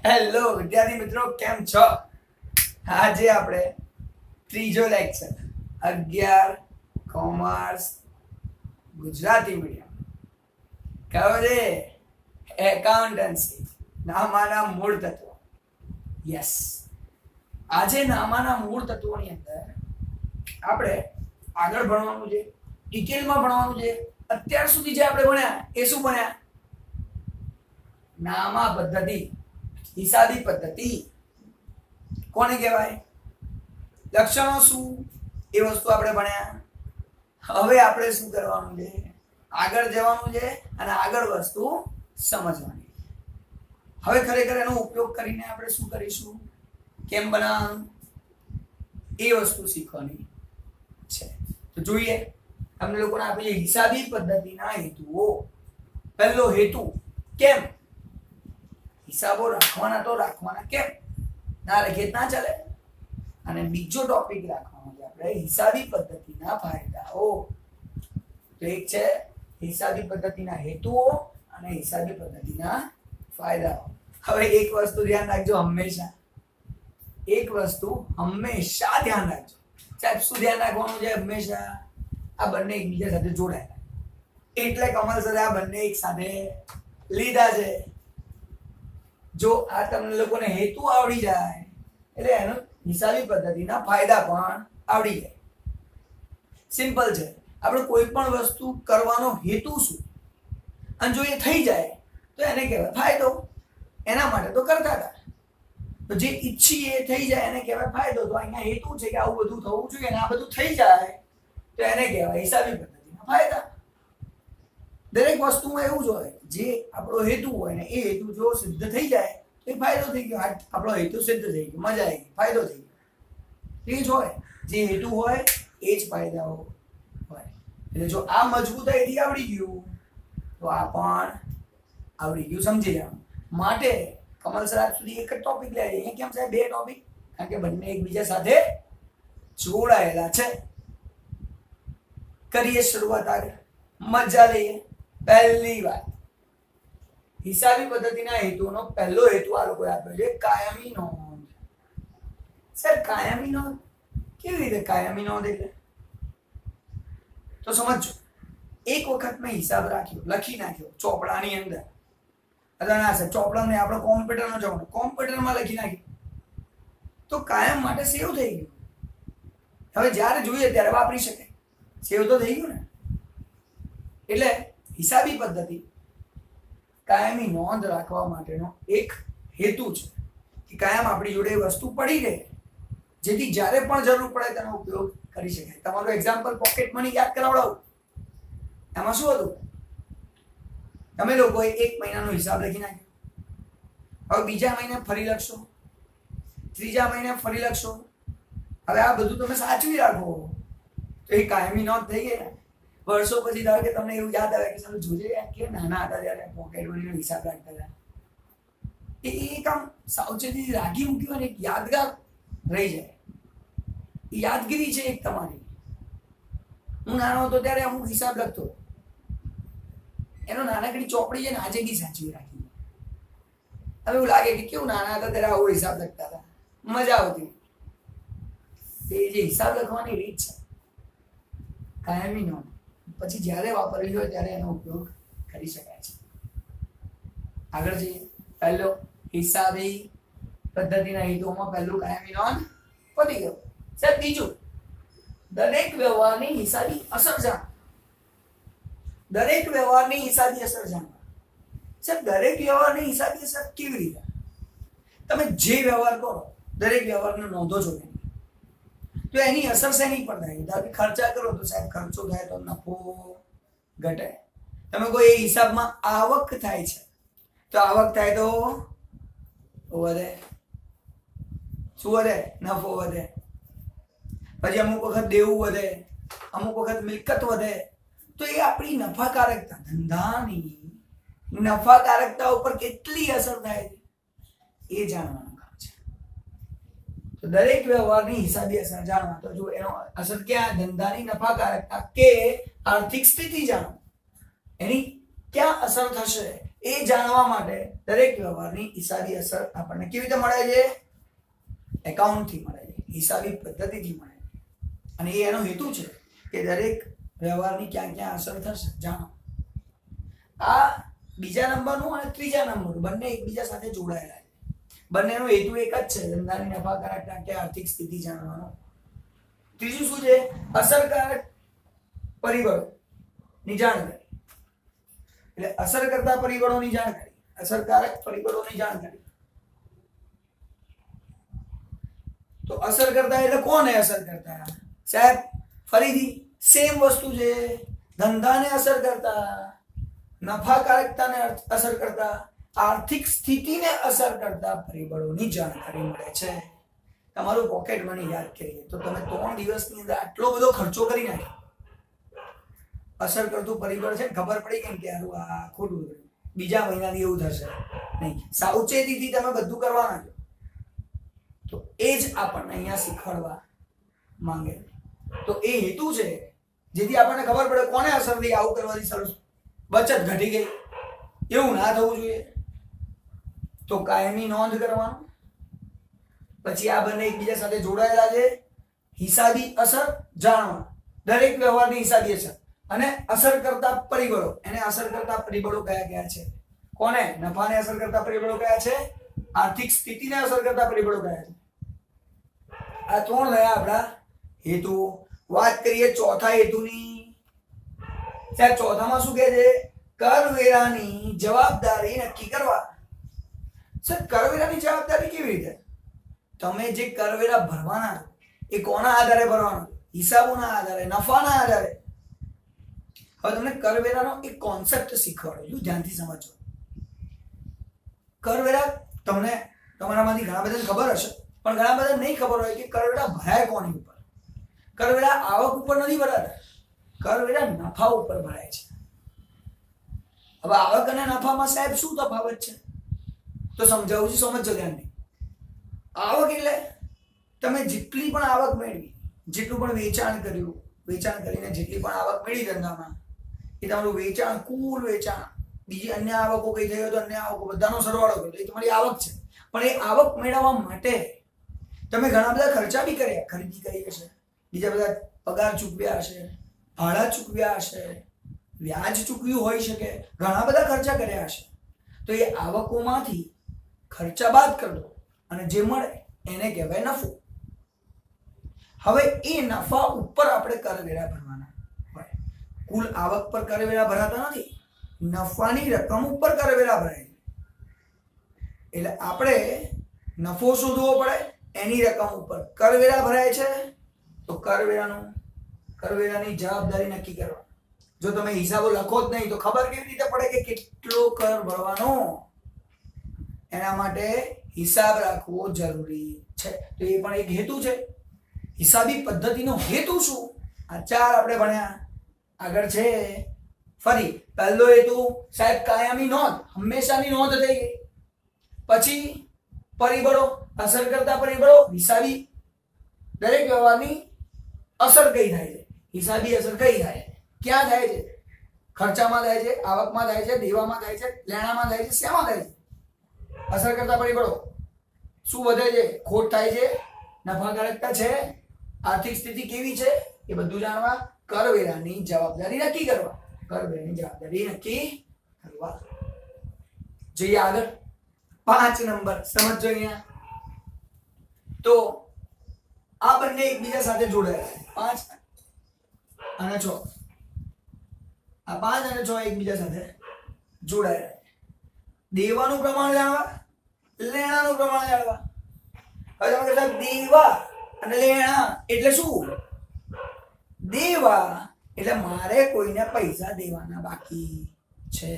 Hello વિદ્યાર્થી મિત્રો, કેમ છો? આજે આપણે ત્રીજો લેક્ચર 11 કોમર્સ ગુજરાતી મીડિયમ કયો છે? એકાઉન્ટન્સી, નામાના મૂળ તત્વો. યસ, આજે નામાના મૂળ તત્વોની અંદર આપણે આગળ ભણવાનું છે, ડિટેલમાં ભણવાનું છે. અત્યાર સુધી જે આપણે ભણ્યા એ શું ભણ્યા? નામા પદ્ધતિ, હિસાબી પદ્ધતિ કોને કહેવાય, લક્ષણો શું, એ વસ્તુ આપણે ભણ્યા. હવે આપણે શું કરવાનું છે? આગળ જવાનું છે અને આગળ વસ્તુ સમજવાની. હવે ખરેખર એનો ઉપયોગ કરીને આપણે શું કરીશું, કેમ બનાવવાનું, એ વસ્તુ શીખવાની છે. તો જોઈએ, તમને લોકોને આપી છે હિસાબી પદ્ધતિના હેતુઓ. પહેલો હેતુ, કેમ હિસાબો રાખવાના, તો રાખવાના કેમ, ના લખીએ ના ચાલે. અને બીજો ટોપિક રાખવાનો છે આપણે હિસાબી પદ્ધતિના ફાયદાઓ. તો એક છે હિસાબી પદ્ધતિના હેતુઓ અને હિસાબી પદ્ધતિના ફાયદાઓ. હવે એક વસ્તુ ધ્યાન રાખજો, હંમેશા એક વસ્તુ હંમેશા ધ્યાન રાખજો. સાહેબ શું ધ્યાન રાખવાનું છે? હંમેશા આ બંને એકબીજા સાથે જોડાયેલા, એટલે કમલ સર આ બંને એક સાથે લીધા છે. જો આ તમને લોકોને હેતુ આવડી જાય એટલે એનો હિસાબી પદ્ધતિના ફાયદા પણ આવડી જાય. સિમ્પલ છે. આપણે કોઈ પણ વસ્તુ કરવાનો હેતુ શું, અને જો એ થઈ જાય તો એને કહેવાય ફાયદો. એના માટે તો કરતા હતા, તો જે ઈચ્છીએ એ થઈ જાય એને કહેવાય ફાયદો. તો અહીંયા હેતુ છે કે આવું બધું થવું જોઈએ અને આ બધું થઈ જાય તો એને કહેવાય હિસાબી પદ્ધતિના ફાયદા. દરેક વસ્તુમાં એવું જ હોય, જે આપણો હેતુ હોય ને એ હેતુ જો સિદ્ધ થઈ જાય તો એ ફાયદો થઈ ગયો. આપણો હેતુ સિદ્ધ થઈ ગયો, મજા આવી ગઈ, ફાયદો થઈ ગયો. એ જ હોય, જે હેતુ હોય એ જ ફાયદાઓ હોય. એટલે જો આ મજબૂતાઈથી આવડી ગયું તો આ પણ આવડી ગયું, સમજી જવાનું. માટે કમલ સર આજ સુધી એક જ ટોપિક લે છે. અહીંયા કેમ સાહેબ બે ટોપિક? કારણ કે બંને એકબીજા સાથે જોડાયેલા છે. કરીએ શરૂઆત આગળ, મજા લઈએ. પહેલી વાત, હિસાબી પદ્ધતિના હેતુનો પહેલો હેતુ આ લોકોએ આપ્યો છે કાયમી નોંધ. સર કાયમી નોંધ કેવી રીતે? કાયમી નોંધ એટલે તો સમજો, એક વખત મેં હિસાબ રાખ્યો, લખી નાખ્યો ચોપડાની અંદર. અથવા ના સર, ચોપડા ને આપણે કોમ્પ્યુટરનો જવાનો, કોમ્પ્યુટરમાં લખી નાખ્યું તો કાયમ માટે સેવ થઈ ગયું. હવે જ્યારે જોઈએ ત્યારે વાપરી શકાય, સેવ તો થઈ ગયું ને. એટલે હિસાબી પદ્ધતિ કાયમી નોંધ રાખવા માટેનો એક હેતુ છે કે કાયમ આપણી જોડે વસ્તુ પડી રહે, જેથી જ્યારે પણ જરૂર પડે તેનો ઉપયોગ કરી શકાય. તમારું એક્ઝામ્પલ પોકેટ મની યાદ કરાવડાવું. એમાં શું હતું? તમે લોકોએ 1 મહિનાનો હિસાબ લખી નાખ્યો. હવે બીજા મહિને ફરી લખશો, ત્રીજા મહિને ફરી લખશો. હવે આ બધું તમે સાચવી રાખો તો એ કાયમી નોંધ થઈ ગઈ ને. વર્ષો પછી ધારો કે તમને એવું યાદ આવે કે ચાલો જોજે કે નાના હતા ત્યારે પોકેટ મનીનો હિસાબ રાખતા હતા, એ આમ સાવચેતી રાખી મૂક્યું અને એક યાદગાર રહી જાય. એ યાદગીરી છે એક તમારી. હું નાનો હતો ત્યારે અમુક હિસાબ લખતો, એનો નાનકડી ચોપડી છે ને આજે બી સાચવી રાખી. હવે એવું લાગે કે કેવું નાના હતા ત્યારે આવો હિસાબ લખતા હતા, મજા આવતી. એ જે હિસાબ લખવાની રીત છે કાયમી નોંધ, પછી જ્યારે વાપરવી હોય ત્યારે એનો ઉપયોગ કરી શકાય છે. આગળ જઈએ. પહેલો હિસાબી પદ્ધતિના હેતુઓમાં પહેલું કાયમી નોંધ પતી ગયો. સાહેબ બીજું, દરેક વ્યવહારની હિસાબી અસર જાણવા. દરેક વ્યવહારની હિસાબી અસર જાણવા. સાહેબ દરેક વ્યવહારની હિસાબી અસર કેવી રીતે? તમે જે વ્યવહાર કરો દરેક વ્યવહારનો નોંધો છો તો એની અસર શેની પર થાય? ધારો કે ખર્ચા કરો તો સાહેબ ખર્ચો થાય તો નફો ઘટે. તમે કોઈ એ હિસાબમાં આવક થાય છે તો આવક થાય તો વધે. શું વધે? નફો વધે. પછી અમુક વખત દેવું વધે, અમુક વખત મિલકત વધે. તો એ આપણી નફાકારકતા, ધંધાની નફાકારકતા ઉપર કેટલી અસર થાય છે એ જાણવાનું કામ છે. તો દરેક વ્યવહારની હિસાબી અસર જાણવા. તો જો એનો અસર ક્યાં? ધંધાની નફાકારકતા કે આર્થિક સ્થિતિ જાણો, એની ક્યાં અસર થશે એ જાણવા માટે દરેક વ્યવહારની હિસાબી અસર આપણને કેવી રીતે મળે છે? એકાઉન્ટથી મળે છે, હિસાબી પદ્ધતિથી મળે છે. અને એનો હેતુ છે કે દરેક વ્યવહારની ક્યાં ક્યાં અસર થશે જાણો. આ બીજા નંબરનું અને ત્રીજા નંબરનું બંને એકબીજા સાથે જોડાયેલા છે. બંનેનો હેતુ એક જ છે, ધંધાની નફાકારકતા કે આર્થિક સ્થિતિ જાણવાનો. ત્રીજું શું છે? અસરકારક પરિબળોની જાણકારી. એટલે અસર કરતા પરિબળોની જાણકારી, અસરકારક પરિબળોની જાણકારી. તો અસર કરતા એટલે કોને અસર કરતા? સાહેબ ફરીથી સેમ વસ્તુ છે. ધંધાને અસર કરતા, નફાકારકતાને અસર કરતા, આર્થિક સ્થિતિને અસર કરતા પરિબળોની જાણકારી મળે છે. તમારું પોકેટ મની યાદ કરીએ તો તમે 3 દિવસની અંદર આટલો બધો ખર્ચો કરી નાખ્યો. અસર કરતું પરિબળ છે, ખબર પડી કેમ કે આ ખોટું થયું, બીજા મહિનાથી એવું થશે નહીં. સાવચેતીથી તમે બધું કરવાના છો. તો એ જ આપણને અહીંયા શીખવાડવા માંગે. તો એ હેતુ છે જેથી આપણને ખબર પડે કોને અસર થઈ, આવું કરવાથી સરસ બચત ઘટી ગઈ, એવું ના થવું જોઈએ. તો કાયમી નોંધ કરવાનું. પછી આ બંને એકબીજા સાથે જોડાયેલા છે. હિસાબી અસર જાણવા, દરેક વ્યવહારની હિસાબી અસર અને અસર કરતા પરિબળો. એને અસર કરતા પરિબળો કયા કયા છે? કોને? નફાને અસર કરતા પરિબળો કયા છે? આર્થિક સ્થિતિને અસર કરતા પરિબળો કયા છે? આ 3 રહ્યા આપણા હેતુ. વાત કરીએ ચોથા હેતુની. સાહેબ ચોથામાં શું કહે છે? કરવેરાની જવાબદારી નક્કી કરવા. સર કરવેરાની જવાબદારી કેવી રીતે? તમે જે કરવેરા ભરવાના એ કોના આધારે ભરવાના? હિસાબોના આધારે, નફાના આધારે. હવે તમને કરવેરાનો એક કોન્સેપ્ટ શીખવાડું, ધ્યાનથી સમજો. કરવેરા તમને તમારામાંથી ઘણા બધાને ખબર હશે, પણ ઘણા બધા નહીં ખબર હોય કે કરવેરા ભરાય કોની ઉપર. કરવેરા આવક ઉપર નથી ભરાતા, કરવેરા નફા ઉપર ભરાય છે. હવે આવક અને નફામાં સાહેબ શું તફાવત છે? તો સમજાવું છું, સમજો ધ્યાનથી. આવક એટલે તમે જેટલી પણ આવક મેળવી, જેટલું પણ વેચાણ કર્યું, વેચાણ કરીને જેટલી પણ આવક મેળવી ધંધામાં, એ તમારું વેચાણ, કુલ વેચાણ, બીજી અન્ય આવકો કઈ થઈ હોય તો અન્ય આવકો બધાનો સરવાળો કરો, એ તમારી આવક છે. પણ એ આવક મેળવવા માટે તમે ઘણા બધા ખર્ચા બી કર્યા, ખરીદી કરી હશે, બીજા બધા પગાર ચૂકવ્યા હશે, ભાડા ચૂકવ્યા હશે, વ્યાજ ચૂકવ્યું હોઈ શકે, ઘણા બધા ખર્ચા કર્યા હશે. તો એ આવકોમાંથી ખર્ચા બાદ કરો અને જે મળે એને કહેવાય નફો. હવે એ નફા ઉપર આપણે કરવેરા ભરવાના હોય. કુલ આવક પર કરવેરા ભરાતા નથી, નફાની રકમ ઉપર કરવેરા ભરાય. એટલે આપણે નફો શોધવો પડે, એની રકમ ઉપર કરવેરા ભરાય છે. તો કરવેરાની જવાબદારી નક્કી કરવા. જો તમે હિસાબો લખો જ નહીં તો ખબર કેવી રીતે પડે કે કેટલો કર ભરવાનો? એના માટે હિસાબ રાખવો જરૂરી છે. તો એ પણ એક હેતુ છે. હિસાબી પદ્ધતિનો હેતુ શું? આ 4 આપણે ભણ્યા. આગળ છે ફરી પહેલો હેતુ સાહેબ કાયમી નોંધ, હંમેશાની નોંધ થઈ ગઈ. પછી પરિબળો, અસર કરતા પરિબળો, હિસાબી દરેક વ્યવહારની અસર કઈ થાય છે? હિસાબી અસર કઈ થાય છે? ક્યાં થાય છે? ખર્ચામાં થાય છે, આવકમાં થાય છે, દેવામાં થાય છે, લેણામાં થાય છે, શેમાં થાય છે? અસર કરતા પરિબળો શું વધે છે, ખોટ થાય છે, નફાકારકતા છે, આર્થિક સ્થિતિ કેવી છે, એ બધું જાણવા કરવેરાની જવાબદારી નક્કી કરવા. કરવેરાની જવાબદારી નક્કી કરવા. જોઈએ આગળ 5 નંબર સમજો અહીંયા. તો આ બંને એકબીજા સાથે જોડાયેલા 5 અને 6. આ 5 અને 6 એકબીજા સાથે જોડાયેલા. દેવાનું પ્રમાણ જાણવા, લેણાનું પ્રમાણ જાણવા. હવે તમે કહેતા દેવા અને લેણા એટલે શું? દેવા એટલે મારે કોઈને પૈસા દેવાના બાકી છે.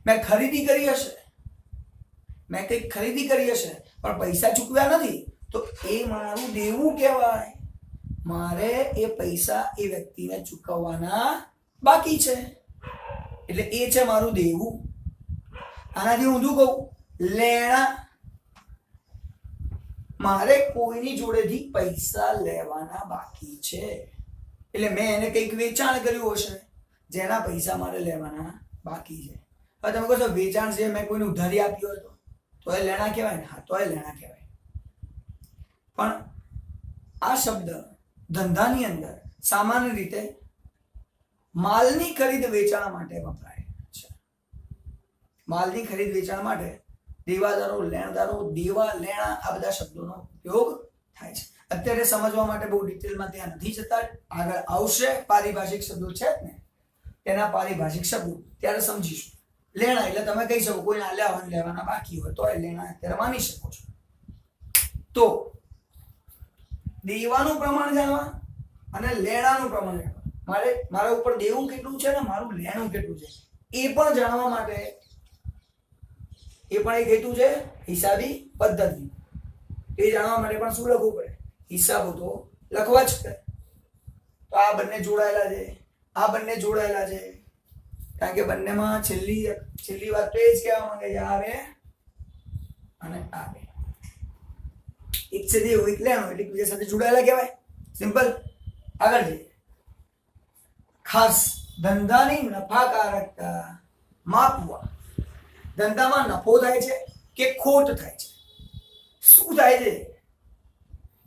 મેં ખરીદી કરી હશે, મેં કંઈક ખરીદી કરી હશે પણ પૈસા ચૂકવ્યા નથી, તો એ મારું દેવું કહેવાય. મારે એ પૈસા એ વ્યક્તિને ચૂકવવાના બાકી છે, એટલે એ છે મારું દેવું. આનાથી ઊંધું કહું, લેણા મારે કોઈની જોડેથી પૈસા લેવાના બાકી છે, એટલે મેં એને કંઈક વેચાણ કર્યું હશે જેના પૈસા મારે લેવાના બાકી છે. હવે તમે કહો છો વેચાણ છે મેં કોઈને ઉધારી આપી હોય તો એ લેણા કહેવાય ને? હા, તો એ લેણા કહેવાય. પણ આ શબ્દ ધંધાની અંદર સામાન્ય રીતે માલની ખરીદ વેચાણ માટે વપરાય છે. માલની ખરીદ વેચાણ માટે દેવાદારો, લેણદારો, દેવા, લેણા આ બધા શબ્દોનો ઉપયોગ થાય છે. અત્યારે સમજવા માટે બહુ ડિટેલમાં ત્યાં નથી જતા, આગળ આવશે પારિભાષિક શબ્દો છે જ ને, તેના પારિભાષિક શબ્દો ત્યારે સમજીશું. લેણા એટલે તમે કહી શકો કોઈને આલ્યા લેવાના બાકી હોય તો એ લેણા અત્યારે માની શકો છો. તો દેવાનું પ્રમાણ જાણવા અને લેણાનું પ્રમાણ જાણવા, મારા ઉપર દેવું કેટલું છે ને મારું લેણું કેટલું છે એ પણ જાણવા માટે એ પણ એક હેતુ છે હિસાબી પદ્ધતિ. એ જાણવા માટે પણ શું લખવું પડે? હિસાબો તો લખવા જ પડે. તો આ બંને જોડાયેલા છે, આ બંને જોડાયેલા છે, કારણ કે બંનેમાં છેલ્લી વાત તો એ જ કહેવા માંગે છે આ બે અને આ બે એક છે દેવું એક લેણું એટલે બીજા સાથે જોડાયેલા કહેવાય. સિમ્પલ. આગળ જઈએ. ખાસ ધંધાની નફાકારકતા માપવા. ધંધામાં નફો થાય છે કે ખોટ થાય છે, શું થાય છે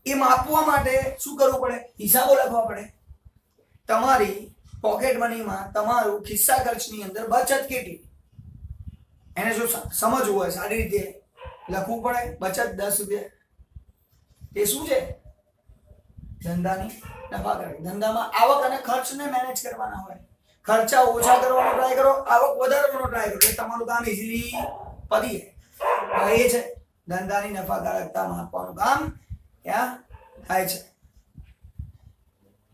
એ માપવા માટે શું કરવું પડે? હિસાબો લખવા પડે. તમારી પોકેટ મનીમાં તમારું ખિસ્સા ખર્ચની અંદર બચત કેટલી એને જો સમજવું હોય સારી રીતે લખવું પડે. બચત 10 રૂપિયા તે શું છે? ધંધાની નફાકારક. ધંધામાં આવક અને ખર્ચને મેનેજ કરવાના હોય. ખર્ચા ઓછા કરવાનો ટ્રાય કરો, આવક વધારવાનો ટ્રાય કરો, એ તમારું કામ ઇઝીલી પતી જાય. એ છે ધંધાની નફાકારકતા માપવાનું કામ ત્યાં થાય છે.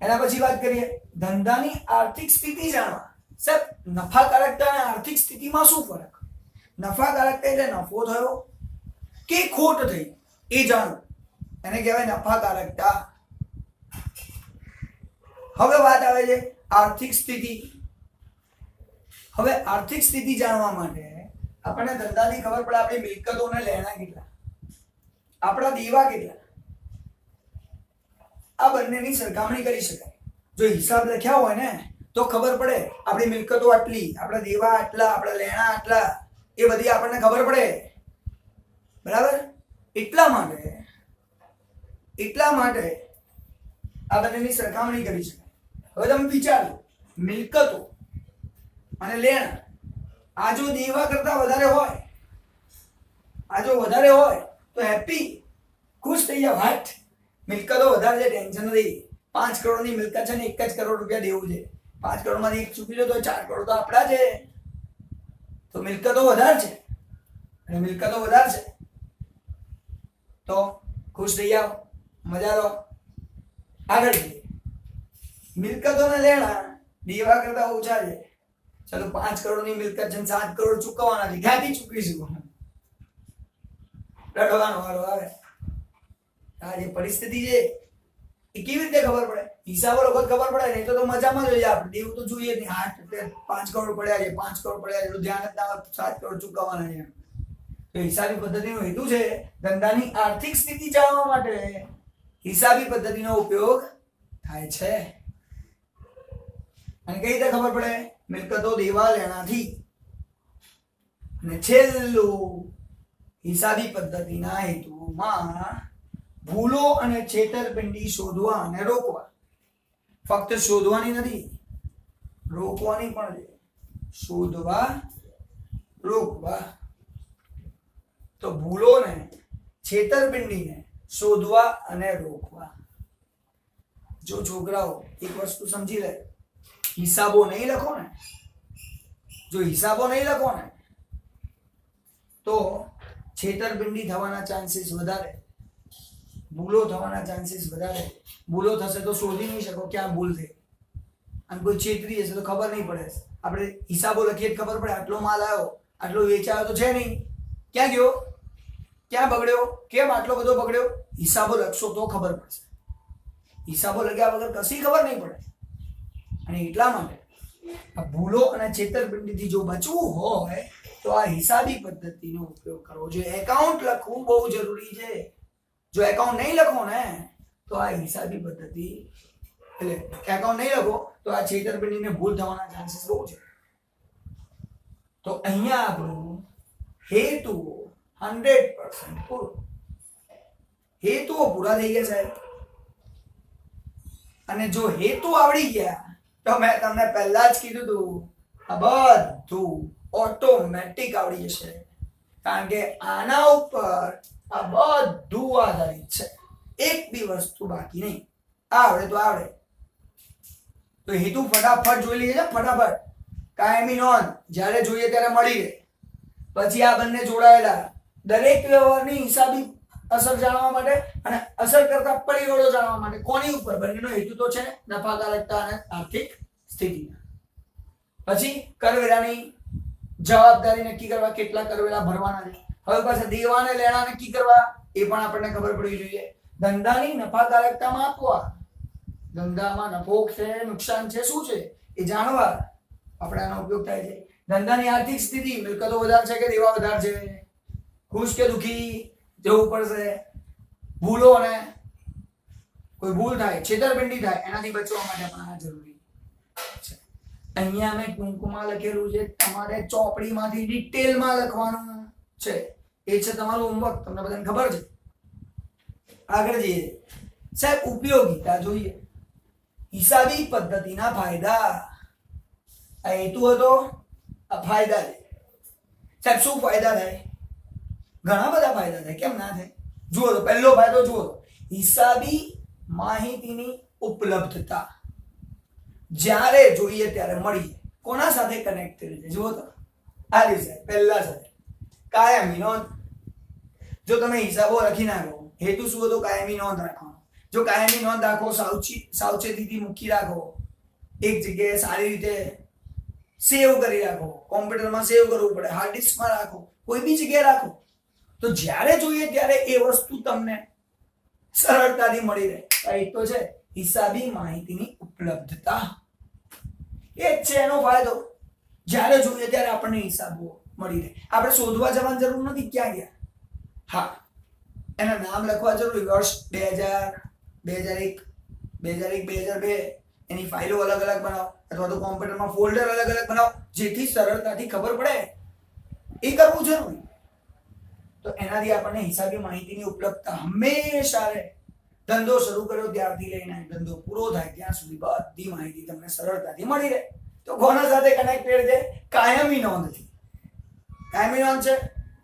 એના પછી વાત કરીએ ધંધાની આર્થિક સ્થિતિ જાણવા. સાહેબ નફાકારકતા અને આર્થિક સ્થિતિમાં શું ફરક? નફાકારકતા એટલે નફો થયો કે ખોટ થઈ એ જાણવું, એને કહેવાય નફાકારકતા. હવે વાત આવે છે આર્થિક સ્થિતિ. હવે આર્થિક સ્થિતિ જાણવા માટે આપણને ધંધાની ખબર પડે આપણી મિલકતો અને લેણા કેટલા, આપણા દેવા કેટલા, આ બંનેની સરખામણી કરી શકાય. જો હિસાબ લખ્યા હોય ને તો ખબર પડે આપણી મિલકતો આટલી, આપણા દેવા આટલા, આપણા લેણા આટલા, એ બધી આપણને ખબર પડે. બરાબર? એટલા માટે આ બંનેની સરખામણી કરી શકાય. હવે તમે વિચારો મિલકતો અને લેણા આ જો દેવા કરતા વધારે હોય, આ જો વધારે હોય તો હેપી, ખુશ થઈ જાવ. હાટ મિલકતો વધારે છે ટેન્શન નથી. 5 કરોડની મિલકત છે ને 1 જ કરોડ રૂપિયા દેવું છે. 5 કરોડમાંથી 1 ચૂકી લો તો 4 કરોડ તો આપણા છે. તો મિલકતો વધારે છે અને મિલકતો વધારે છે તો ખુશ થઈ જાવ, મજા લો. આગળ મિલકતો ને લેણા દેવા કરતા ઓછા છે. ચલો 5 કરોડની મિલકત છે 7 કરોડ ચૂકવવાના છે, ક્યાંથી ચૂકવીશું? રડવાનો વારો આવે. આ જે પરિસ્થિતિ છે એ કેવી રીતે ખબર પડે? હિસાબો વખત ખબર પડે. નહીં તો મજામાં જોઈએ આપણે, દેવું તો જોઈએ જ નહીં. 5 કરોડ પડ્યા છે, 5 કરોડ પડ્યા છે, એટલું ધ્યાન જ ના હોય, 7 કરોડ ચૂકવવાના છે. તો હિસાબી પદ્ધતિનો હેતુ છે ધંધાની આર્થિક સ્થિતિ જાણવા માટે હિસાબી પદ્ધતિનો ઉપયોગ થાય છે. અને કઈ રીતે ખબર પડે? મિલકતો દેવા લેણાથી. અને છેલ્લું હિસાબી પદ્ધતિના હેતુમાં ભૂલો અને છેતરપિંડી શોધવા અને રોકવા. ફક્ત શોધવાની નથી, રોકવાની પણ છે. શોધવા, રોકવા. તો ભૂલોને, છેતરપિંડીને શોધવા અને રોકવા. જો છોકરાઓ એક વસ્તુ સમજી લે, હિસાબો નહીં લખો ને, જો હિસાબો નહીં લખો ને તો છેતરપિંડી થવાના ચાન્સીસ વધારે, ભૂલો થવાના ચાન્સીસ વધારે. ભૂલો થશે તો શોધી નહીં શકો ક્યાં ભૂલ થઈ, અને કોઈ છેતરી જશે તો ખબર નહીં પડે. આપણે હિસાબો લખીએ જ ખબર પડે આટલો માલ આવ્યો, આટલો વેચાયો તો છે નહીં, ક્યાં ગયો, ક્યાં બગડ્યો, કેમ આટલો બધો બગડ્યો. હિસાબો લખશો તો ખબર પડશે. હિસાબો લખ્યા વગર કશી ખબર નહીં પડે. અને એટલા માટે આ ભૂલો અને છેતરપિંડીથી જો બચવું હોય તો આ હિસાબી પદ્ધતિનો ઉપયોગ કરવો જોઈએ. એકાઉન્ટ લખવું બહુ જરૂરી છે. જો એકાઉન્ટ નહીં લખો ને તો આ હિસાબી પદ્ધતિ, એટલે એકાઉન્ટ નહીં લખો તો આ છેતરપિંડીને ભૂલ થવાના ચાન્સીસ બહુ છે. તો અહીંયા આપણું હેતુઓ 100% પૂરું. હેતુઓ પૂરા થઈ ગયા સાહેબ. અને જો હેતુ આવડી ગયા તો મેં તમને પહેલા જ કીધું હતું આ બધું ઓટોમેટિક આવડી જશે, કારણ કે આના ઉપર આ બધું આધારિત છે, એક બી વસ્તુ બાકી નહીં. આવડે તો આવડે. તો હેતુ ફટાફટ જોઈ લઈએ છે. ફટાફટ કાયમી નોંધ જ્યારે જોઈએ ત્યારે મળી રહે. પછી આ બંને જોડાયેલા દરેક વ્યવહારની હિસાબી અસર જાણવા માટે અને અસર કરતા પરિબળો જાણવા માટે કોની ઉપર? બંનેનો હેતુ તો છે નફાકારકતા અને આર્થિક સ્થિતિ. પછી કરવેરાની જવાબદારી નક્કી કરવા, કેટલા કરવેરા ભરવાના છે. હવે પાછા દેવા અને લેણા નક્કી કરવા, એ પણ આપણને ખબર પડવી જોઈએ. ધંધાની નફાકારકતા માપવા, ધંધામાં નફો છે નુકસાન છે શું છે એ જાણવા આપણે આનો ઉપયોગ થાય છે. ધંધાની આર્થિક સ્થિતિ, મિલકતો વધારે છે કે દેવા વધારે છે, ખુશ કે દુખી જવું પડશે. ભૂલો અને કોઈ ભૂલ થાય, છેતરપિંડી થાય, એનાથી બચવા માટે પણ આ જરૂરી છે. અહીંયા મેં ટૂંકમાં લખેલું છે, તમારે ચોપડીમાંથી ડિટેલમાં લખવાનું છે. એ છે તમારું હોમવર્ક. તમને બધાને ખબર છે. આગળ જઈએ સાહેબ. ઉપયોગિતા જોઈએ. હિસાબી પદ્ધતિના ફાયદા. આ હેતુ હતો, આ ફાયદા છે. સાહેબ શું ફાયદા થાય? ઘણા બધા ફાયદા થાય. કેમ ના થાય? જુઓ તો પહેલો ફાયદો જુઓ, હિસાબી માહિતીની ઉપલબ્ધતા. જ્યારે જોઈએ ત્યારે મળી. કોના સાથે કનેક્ટેડ છે? જુઓ તો આ રીતે પહેલા સાથે કાયમી નોંધ. જો તમે હિસાબો લખી નાખો, હેતુ શું હતો? કાયમી નોંધ રાખવાનો. જો કાયમી નોંધ રાખો, સાવચેતીથી મૂકી રાખો, એક જગ્યાએ સારી રીતે સેવ કરી રાખો, કોમ્પ્યુટરમાં સેવ કરવું પડે, હાર્ડ ડિસ્કમાં રાખો, કોઈ બી જગ્યાએ રાખો, તો જ્યારે જોઈએ ત્યારે એ વસ્તુ તમને સરળતાથી મળી રહે. એ તો છે હિસાબી માહિતીની ઉપલબ્ધતા. એ જ છે એનો ફાયદો. જ્યારે જોઈએ ત્યારે આપણને હિસાબો મળી રહે. આપણે શોધવા જવાની જરૂર નથી. ક્યાં ગયા? હા, એના નામ લખવા જરૂરી. વર્ષ 2000, 2001, 2001, 2002 એની ફાઇલો અલગ અલગ બનાવો, અથવા તો કોમ્પ્યુટરમાં ફોલ્ડર અલગ અલગ બનાવો, જેથી સરળતાથી ખબર પડે. એ કરવું જરૂરી. તો એનાથી આપણને હિસાબી માહિતીની ઉપલબ્ધતા હંમેશા રહે. ધંધો શરૂ કર્યો ત્યારથી લઈને ધંધો પૂરો થાય ત્યાં સુધી બધી માહિતી તમને સરળતાથી મળી રહે. તો કોના સાથે કનેક્ટેડ છે? કાયમી નોંધથી. કાયમી નોંધ છે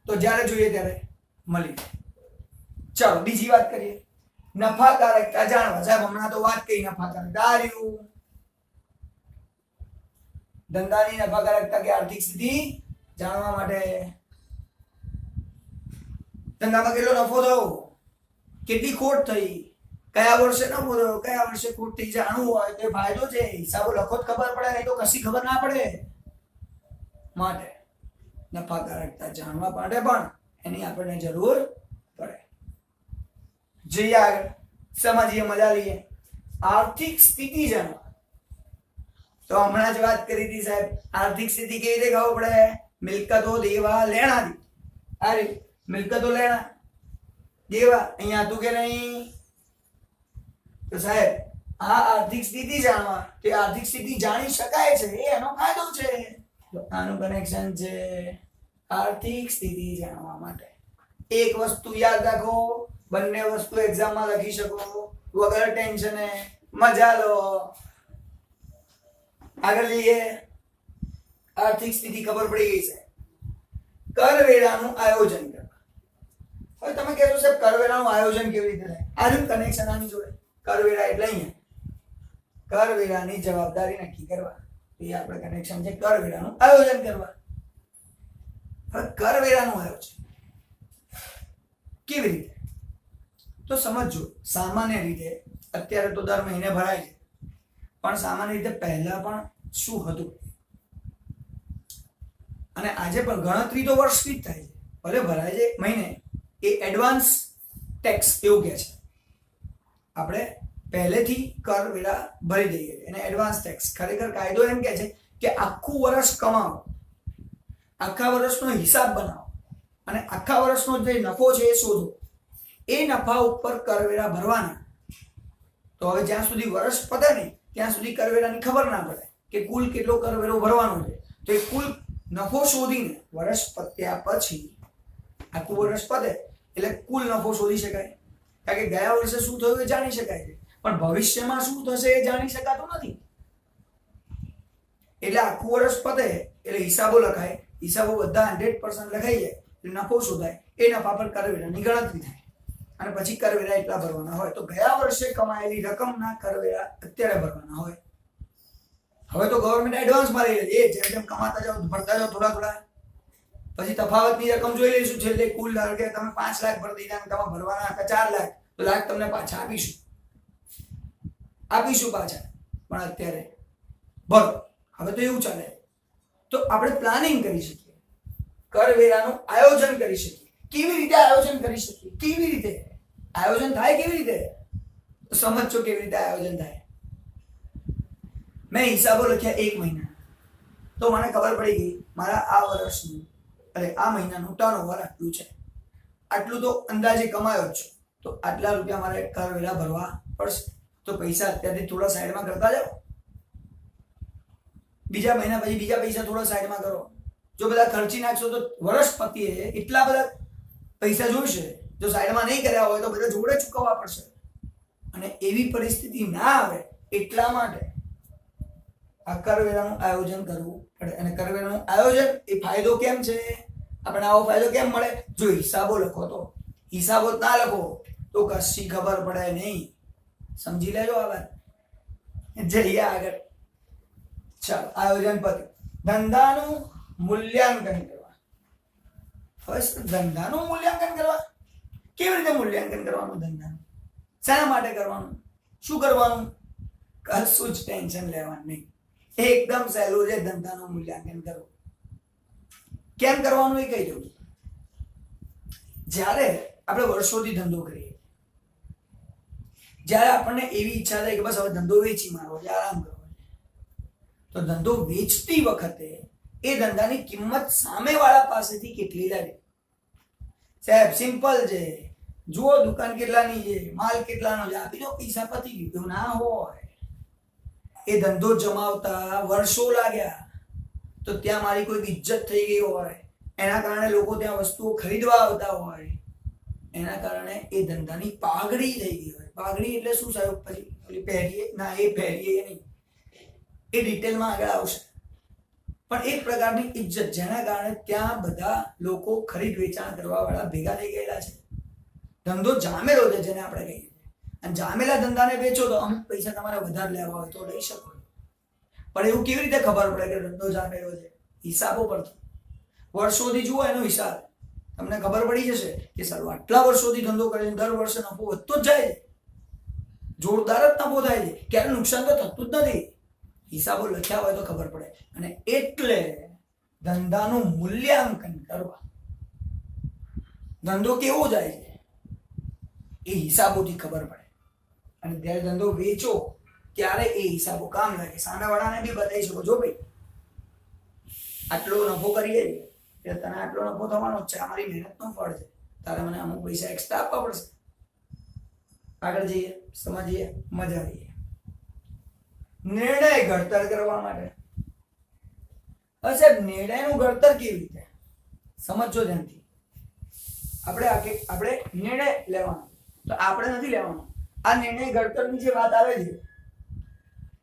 તો જ્યારે જોઈએ ત્યારે મળી રહે. ચાલો બીજી વાત કરીએ. નફાકારકતા જાણવા. સાહેબ હમણાં તો વાત કરી નફાકારકતા. ધંધાની નફાકારકતા કે આર્થિક સ્થિતિ જાણવા માટે ધંધામાં કેટલો નફો થયો, કેટલી ખોટ થઈ, કયા વર્ષે નફો થયો, કયા વર્ષે ખોટ થઈ, જાણવું હોય તો ફાયદો છે. હિસાબો લખો જ ખબર પડે, નહીં તો કશી ખબર ના પડે. માટે નફાકારકતા જાણવા માટે પણ એની આપણને જરૂર પડે. જઈએ આગળ, સમજીએ, મજા લઈએ. આર્થિક સ્થિતિ જાણવા. તો હમણાં જ વાત કરી હતી સાહેબ, આર્થિક સ્થિતિ કેવી રીતે ખબર પડે? મિલકતો, દેવા, લેણાથી. આ રીતે મિલકતો, લેણા, દેવા અહીંયા હતું કે નહીં? તો સાહેબ આ આર્થિક સ્થિતિ જાણવા, તે આર્થિક સ્થિતિ જાણી શકાય છે, એ એનો ફાયદો છે. તો આનું કનેક્શન છે આર્થિક સ્થિતિ જાણવા માટે. એક વસ્તુ યાદ રાખો, બંને વસ્તુ એક્ઝામમાં લખી શકો વગર ટેન્શને. મજા લો. આગળ જઈએ. આર્થિક સ્થિતિ ખબર પડી ગઈ છે. કરવેરાનું આયોજન કરવા. હવે તમે કહેશો સાહેબ કરવેરાનું આયોજન કેવી રીતે થાય? આનું કનેક્શન આની જોડે. કરવેરા એટલે અહીંયા કરવેરાની જવાબદારી નક્કી કરવા. એ આપણે કનેક્શન છે કરવેરાનું આયોજન કરવા. હવે કરવેરાનું આયોજન કેવી રીતે? તો સમજો, સામાન્ય રીતે અત્યારે તો દર મહિને ભરાય છે, પણ સામાન્ય રીતે પહેલા પણ શું હતું? અને આજે પણ ગણતરી તો વર્ષથી જ થાય છે, ભલે ભરાય છે મહિને. એ એડવાન્સ ટેક્સ એવું કહે છે. આપણે પહેલેથી કરવેરા ભરી દઈએ એને એડવાન્સ ટેક્સ. ખરેખર કાયદો એમ કહે છે કે આખું વર્ષ કમાવો, આખા વર્ષનો હિસાબ બનાવો અને આખા વર્ષનો જે નફો છે એ શોધો. એ નફા ઉપર કરવેરા ભરવાના. તો હવે જ્યાં સુધી વર્ષ પતે નહીં ત્યાં સુધી કરવેરાની ખબર ના પડે કે કુલ કેટલો કરવેરો ભરવાનો છે. તો એ કુલ નફો શોધીને વર્ષ પત્યા પછી આખું વર્ષ પતે એટલે કુલ નફો શોધી શકાય, કારણ કે ગયા વર્ષે શું થયું એ જાણી શકાય છે, પણ ભવિષ્યમાં શું થશે એ જાણી શકાતું નથી. એટલે આખું વર્ષ પતે એટલે હિસાબો લખાય, હિસાબો બધા 100% લખાઈ જાય એટલે નફો શોધાય, એ નફા પર કરવેરાની ગણતરી થાય અને પછી કરવેરા એટલા ભરવાના હોય. તો ગયા વર્ષે કમાયેલી રકમના કરવેરા અત્યારે ભરવાના હોય. હવે તો ગવર્મેન્ટ એડવાન્સમાં લઈ લે, જેમ જેમ કમાતા જાઓ ભરતા જાઓ થોડા થોડા, પછી તફાવતની રકમ જોઈ લઈશું. છેલ્લે કુલ ધારો કે તમે 5 લાખ ભરી દીધા અને તમે ભરવાના હતા 4 લાખ, તો લાખ તમને પાછા આપીશું પાછા, પણ અત્યારે ભરો. હવે તો એવું ચાલે. તો આપણે પ્લાનિંગ કરી શકીએ, કરવેરાનું આયોજન કરી શકીએ. કેવી રીતે આયોજન કરી શકીએ? કેવી રીતે આયોજન થાય? કેવી રીતે સમજો? કેવી રીતે આયોજન થાય? મેં હિસાબો લખ્યા 1 મહિના, તો મને ખબર પડી ગઈ મારા આ વર્ષનું આ મહિનાનું ટર્નઓવર આટલું છે, આટલું તો અંદાજે કમાયો છું, તો આટલા રૂપિયા મારે કરવેરા ભરવા પડશે. તો પૈસા અત્યારથી થોડા સાઈડમાં કરતા જાઓ, બીજા મહિના પછી બીજા પૈસા થોડા સાઈડમાં કરો. જો બધા ખર્ચી નાખશો તો વર્ષ પતિએ એટલા બધા પૈસા જોઈશે. જો સાઈડમાં નહીં કર્યા હોય તો બધા જોડે ચૂકવવા પડશે, અને એવી પરિસ્થિતિ ના આવે એટલા માટે આ કરવેરાનું આયોજન કરવું પડે. અને કરવેરાનું આયોજન એ ફાયદો કેમ છે? આપણે આવો ફાયદો કેમ મળે? જો હિસાબો લખો તો. હિસાબો ના લખો તો કશી ખબર પડે નહીં. સમજી લેજો આ વાત. જઈએ આગળ. ચાલો, આયોજન પદ્ધતિ. ધંધાનું મૂલ્યાંકન કરવા. હવે ધંધાનું મૂલ્યાંકન કરવા કેવી રીતે મૂલ્યાંકન કરવાનું? ધંધાનું શા માટે કરવાનું? શું કરવાનું? કશું જ ટેન્શન લેવાનું નહીં. એકદમ સહેલું છે ધંધાનું મૂલ્યાંકન કરવું. કેમ કરવાનું એ કહી દઉં. જ્યારે આપણે વર્ષોથી ધંધો કરીએ, જ્યારે આપણને એવી ઈચ્છા થાય કે બસ હવે ધંધો વેચી મારવો છે, આરામ કરવો છે, તો ધંધો વેચતી વખતે એ ધંધાની કિંમત સામેવાળા પાસેથી કેટલી લાગે? સાહેબ સિમ્પલ છે, જુઓ દુકાન કેટલાની છે, માલ કેટલાનો છે, આપી દો પૈસા, પતી ગયું. ના હોય. એ ધંધો જમાવતા વર્ષો લાગ્યા, તો ત્યાં મારી કોઈ ઇજ્જત થઈ ગઈ હોય, એના કારણે લોકો ત્યાં વસ્તુઓ ખરીદવા આવતા હોય, એના કારણે એ ધંધાની પાઘડી થઈ ગઈ હોય. પાઘડી એટલે શું સાહેબ? પછી પહેરીએ ના, એ પહેરીએ નહીં, એ ડિટેલમાં આગળ આવશે. પણ એક પ્રકારની ઇજ્જત, જેના કારણે ત્યાં બધા લોકો ખરીદ વેચાણ કરવા વાળા ભેગા થઈ ગયેલા છે. ધંધો જામેલો છે જેને આપણે કહીએ. અને જામેલા ધંધાને વેચો તો અમુક પૈસા તમારે વધારે લેવા હોય તો લઈ શકો. પણ એવું કેવી રીતે ખબર પડે કે ધંધો જામેલો છે? હિસાબો પરથી. વર્ષોથી જુઓ એનો હિસાબ, તમને ખબર પડી જશે કે સારું આટલા વર્ષોથી ધંધો કરે છે, દર વર્ષે નફો વધતો જ જાય છે, જોરદાર જ નફો થાય છે, ક્યારે નુકસાન તો થતું જ નથી. હિસાબો લખ્યા હોય તો ખબર પડે. અને એટલે ધંધાનું મૂલ્યાંકન કરવા. ધંધો કેવો જાય છે એ હિસાબોથી ખબર પડે. અને ત્યારે ધંધો વેચો ત્યારે એ હિસાબો કામ લાગે. સામેવાળાને બી બતાવી શકો, જો ભાઈ આટલો નફો કરીએ છીએ, તને આટલો નફો થવાનો જ છે, અમારી મહેનતનું ફળ છે, તારે મને અમુક પૈસા એક્સ્ટ્રા આપવા પડશે. આગળ જઈએ, સમજીએ, મજા આવીએ. નિર્ણય ઘડતર કરવા માટે. હવે સાહેબ નિર્ણયનું ઘડતર કેવી રીતે? સમજો ધ્યાનથી. આપણે નિર્ણય લેવાનો, તો આપણે નથી લેવાનો. આ નિર્ણય ઘડતરની જે વાત આવે છે,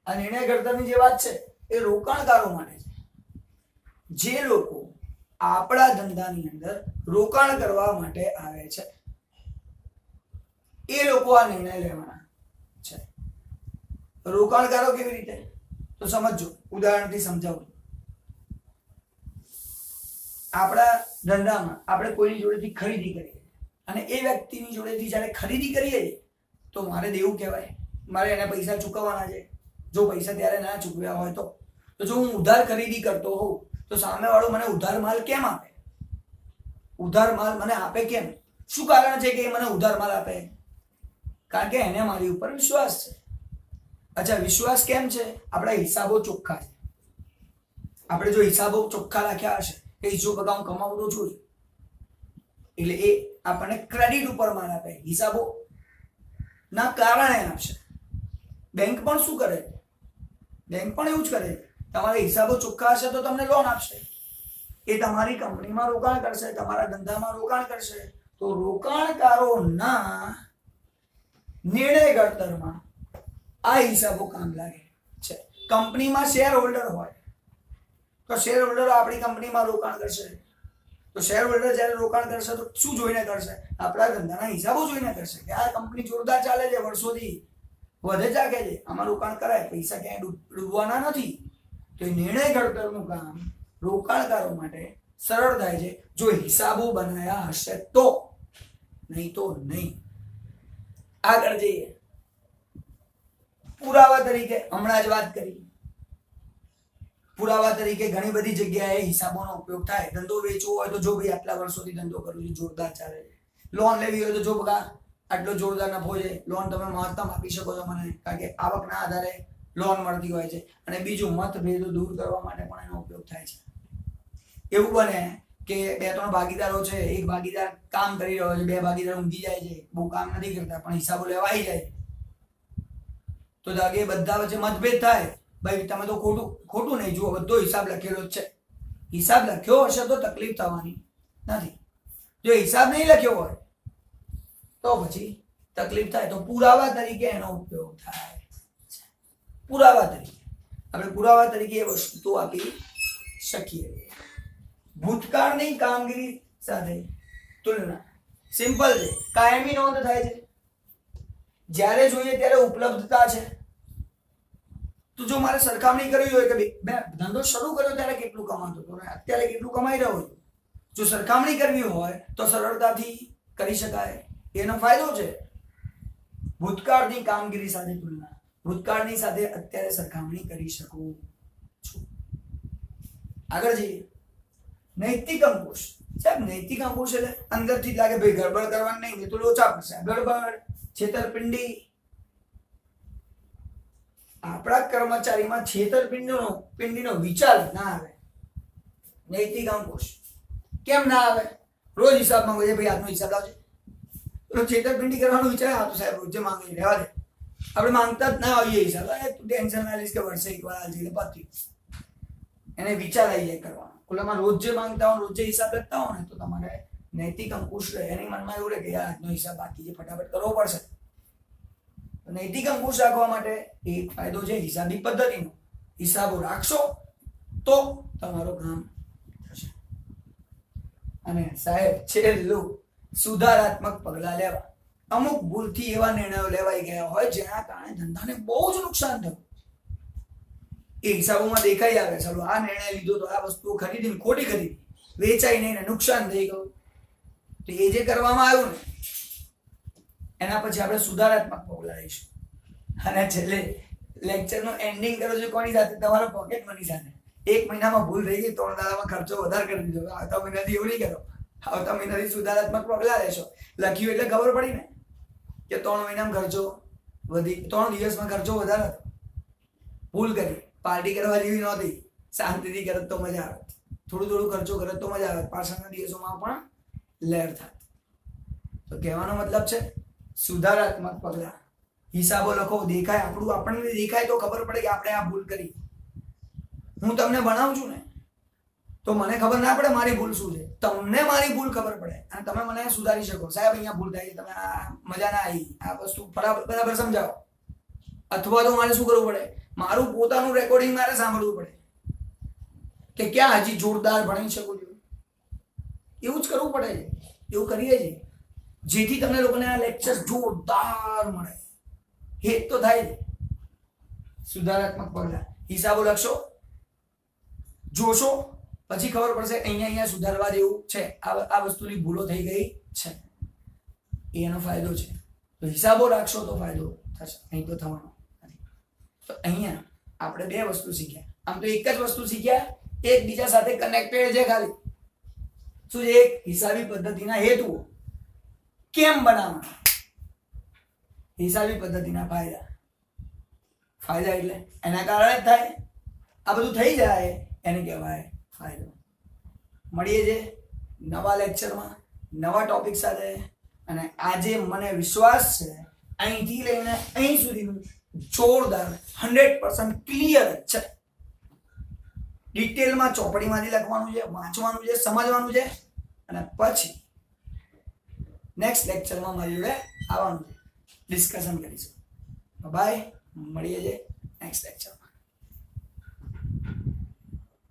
આ નિર્ણય ઘડતરની જે વાત છે એ રોકાણકારો માટે છે. જે લોકો આપણા ધંધાની અંદર રોકાણ કરવા માટે આવે છે, એ લોકો આ નિર્ણય લેવાના છે. રોકાણકારો કેવી રીતે? તો સમજો, ઉદાહરણથી સમજાવું. આપણા ધંધામાં આપણે કોઈની જોડેથી ખરીદી કરીએ અને એ વ્યક્તિની જોડેથી જ્યારે ખરીદી કરીએ તો મારે દેવું કહેવાય, મારે એને પૈસા ચૂકવવાના છે. જો પૈસા ત્યારે ના ચૂકવ્યા હોય તો જો હું ઉધાર ખરીદી કરતો હોઉં તો સામેવાળો મને ઉધાર માલ કેમ આપે? ઉધાર માલ મને આપે કેમ? શું કારણ છે કે એ મને ઉધાર માલ આપે? કારણ કે એને મારી ઉપર વિશ્વાસ છે. અચ્છા, વિશ્વાસ કેમ છે? આપણા હિસાબો ચોખ્ખા છે. આપણે જો હિસાબો ચોખ્ખા રાખ્યા હશે કે જો બધા હું કમાવતો છું એટલે એ આપણને ક્રેડિટ ઉપર માલ આપે, હિસાબો ના કારણે આપશે. બેંક પણ શું કરે? બેંક પણ એવું જ કરે. તમારા હિસાબો ચોખ્ખા હશે તો તમને લોન આપશે. એ તમારી કંપનીમાં રોકાણ કરશે, તમારા ધંધામાં રોકાણ કરશે, તો રોકાણકારોના નિર્ણય ઘડતરમાં આ હિસાબો કામ લાગે છે. કંપનીમાં શેર હોલ્ડર હોય તો શેર હોલ્ડરો આપણી કંપનીમાં રોકાણ કરશે, તો શેર હોલ્ડર જ્યારે રોકાણ કરશે તો શું જોઈને કરશે? આપણા ધંધાના હિસાબો જોઈને કરશે કે આ કંપની જોરદાર ચાલે છે, વર્ષોથી વધે ચાકે છે, આમાં રોકાણ કરાય, પૈસા ક્યાંય ડૂબવાના નથી. તો એ નિર્ણય ઘડતરનું કામ રોકાણકારો માટે સરળ થાય છે જો હિસાબો બનાયા હશે તો, નહીં તો નહીં. આગળ જઈએ. પુરાવા તરીકે હમણાં જ વાત કરી. પુરાવા તરીકે ઘણી બધી જગ્યાએ હિસાબોનો ઉપયોગ થાય. ધંધો વેચવો હોય તો જો ભાઈ આટલા વર્ષોથી ધંધો કરું છું, જોરદાર ચાલે છે. લોન લેવી હોય તો જો બગા આટલો જોરદાર નફો છે, લોન તમે મહત્તમ આપી શકો છો મને, કારણ કે આવકના આધારે લોન મળતી હોય છે. અને બીજું મતભેદો દૂર કરવા માટે પણ એનો ઉપયોગ થાય છે. એવું બને કે 2-3 ભાગીદારો છે, એક ભાગીદાર કામ કરી રહ્યો છે, 2 ભાગીદાર ઊંઘી જાય છે, બહુ કામ નથી કરતા પણ હિસાબો લેવા આવી જાય, તો દાગે બધા વચ્ચે મતભેદ થાય. ભાઈ તમે તો ખોટું નહીં જુઓ, બધો હિસાબ લખેલો જ છે. હિસાબ લખ્યો હશે તો તકલીફ થવાની નથી. જો હિસાબ નહીં લખ્યો હોય તો પછી તકલીફ થાય. તો પુરાવા તરીકે એનો ઉપયોગ થાય. પુરાવા તરીકે આપણે પુરાવા તરીકે એ વસ્તુ આપી શકીએ. ભૂતકાળની કામગીરી સાથે તુલના સિમ્પલ છે. કાયમી નોંધ થાય છે, જ્યારે જોઈએ ત્યારે ઉપલબ્ધતા છે. તો જો મારે સરખામણી કરવી હોય કે મેં ધંધો શરૂ કર્યો ત્યારે કેટલું કમાતો હતો ને અત્યારે કેટલું કમાઈ રહ્યો છું, જો સરખામણી કરવી હોય તો સરળતાથી કરી શકાય. એનો ફાયદો છે. ભૂતકાળની કામગીરી સાથે તુલના, ભૂતકાળની સાથે અત્યારે સરખામણી કરી શકું છું. આગળ જઈએ. નૈતિક અંકુશ. સાહેબ નૈતિક અંકુશ એટલે અંદરથી જ લાગે ભાઈ ગડબડ કરવાની નહીં, તો લોચા પડશે. ગડબડ, છેતરપિંડી. આપણા કર્મચારીમાં છેતરપિંડીનો વિચાર ના આવે. નૈતિક અંકુશ કેમ ના આવે? રોજ હિસાબ માંગો છે, ભાઈ આજનો હિસાબ લાવજે. છેતરપિંડી કરવાનો વિચાર આ તો સાહેબ રોજ માંગે રહેવા દે, આપણે માંગતા જ ના હોઈએ હિસાબ. તું ટેન્શન ના લઈશ કે વર્ષે એકવાર આવજે પતી. એને વિચાર આવી જાય કરવાનો. ખુલ્લામાં રોજ જે માંગતા હો, રોજ જે હિસાબ લખતા હો ને, તો તમારે નૈતિક અંકુશ રહે. એની મનમાં એવું રહે કે યાર આજનો હિસાબ બાકી છે, ફટાફટ કરવો પડશે. નૈતિક અંકુશ રાખવા માટે એક ફાયદો છે હિસાબી પદ્ધતિનો. હિસાબો રાખશો તો તમારું કામ થશે. અને સાહેબ છેલ્લું, સુધારાત્મક પગલાં લેવા. અમુક ભૂલથી એવા નિર્ણયો લેવાઈ ગયા હોય જેના કારણે ધંધાને બહુ જ નુકસાન થયું. એ હિસાબોમાં દેખાઈ આવે, ચાલો આ નિર્ણય લીધો તો આ વસ્તુઓ ખરીદી ખોટી ખરીદી, વેચાઈ નહીં ને નુકસાન થઈ ગયું. તો એ જે કરવામાં આવ્યું ને એના પછી આપણે સુધારાત્મક પગલાં લઈશું. અને છેલ્લે લેક્ચરનું એન્ડિંગ કરો છો કોની સાથે? તમારા પોકેટ મની સાથે. 1 મહિનામાં ભૂલ થઈ ગઈ, 3 દાડામાં ખર્ચો વધારે કરી દીધો. આવતા મહિનાથી એવું નહીં કરો. આવતા મહિનાથી સુધારાત્મક પગલાં લેશો. લખ્યું એટલે ખબર પડી ને કે 3 મહિનામાં ખર્ચો વધી, 3 દિવસમાં ખર્ચો વધારે હતો. ભૂલ કરી, પાર્ટી કરવા જેવી નહોતી. શાંતિથી કરત તો મજા આવે, થોડું થોડું ખર્ચો કરત તો મજા આવે. પાછળના દિવસોમાં પણ લેર થાય. તો કહેવાનો મતલબ છે સુધારાત્મક પગલાં. હિસાબો લખો, દેખાય આપણું, આપણને દેખાય તો ખબર પડે કે આપણે આ ભૂલ કરી. હું તમને ભણાવું છું ને તો મને ખબર ના પડે મારી ભૂલ શું છે, તમને મારી ભૂલ ખબર પડે અને તમે મને સુધારી શકો. સાહેબ અહીંયા ભૂલ થાય છે, તમે આ મજા ના આવી, આ વસ્તુ બરાબર સમજાવો. અથવા તો મારે શું કરવું પડે? મારું પોતાનું રેકોર્ડિંગ મારે સાંભળવું પડે કે ક્યાં હજી જોરદાર ભણી શકું છું. એવું જ કરવું પડે છે. એવું કરીએ છીએ જેથી તમને લોકોને આ લેક્ચર જોરદાર મળે. હેત તો થાય છે. સુધારાત્મક પગલાં. હિસાબો લખશો, જોશો, પછી ખબર પડશે અહીંયા સુધારવા જેવું છે, આ વસ્તુની ભૂલો થઈ ગઈ છે. એનો ફાયદો છે. તો હિસાબો રાખશો તો ફાયદો થશે, અહીં તો થવાનો નથી. તો અહીંયા આપણે 2 વસ્તુ શીખ્યા. આમ તો એક જ વસ્તુ શીખ્યા, એકબીજા સાથે કનેક્ટેડ છે ખાલી. શું છે? એક હિસાબી પદ્ધતિના હેતુઓ કેમ બનાવવાના, હિસાબી પદ્ધતિના ફાયદા. ફાયદા એટલે એના કારણે જ થાય. આ બધું થઈ જાય એને કહેવાય ફાયદો. મળીએ છે નવા લેક્ચરમાં નવા ટોપિક સાથે. અને આજે મને વિશ્વાસ છે અહીંથી લઈને અહીં સુધીનું જોરદાર 100% ક્લિયર છે. ડિટેલમાં ચોપડીમાંથી લખવાનું છે, વાંચવાનું છે, સમજવાનું છે અને પછી નેક્સ્ટ લેક્ચરમાં મારી જોડે આવવાનું છે, ડિસ્કશન કરીશું. બાય, મળીએ છીએ નેક્સ્ટ લેક્ચરમાં.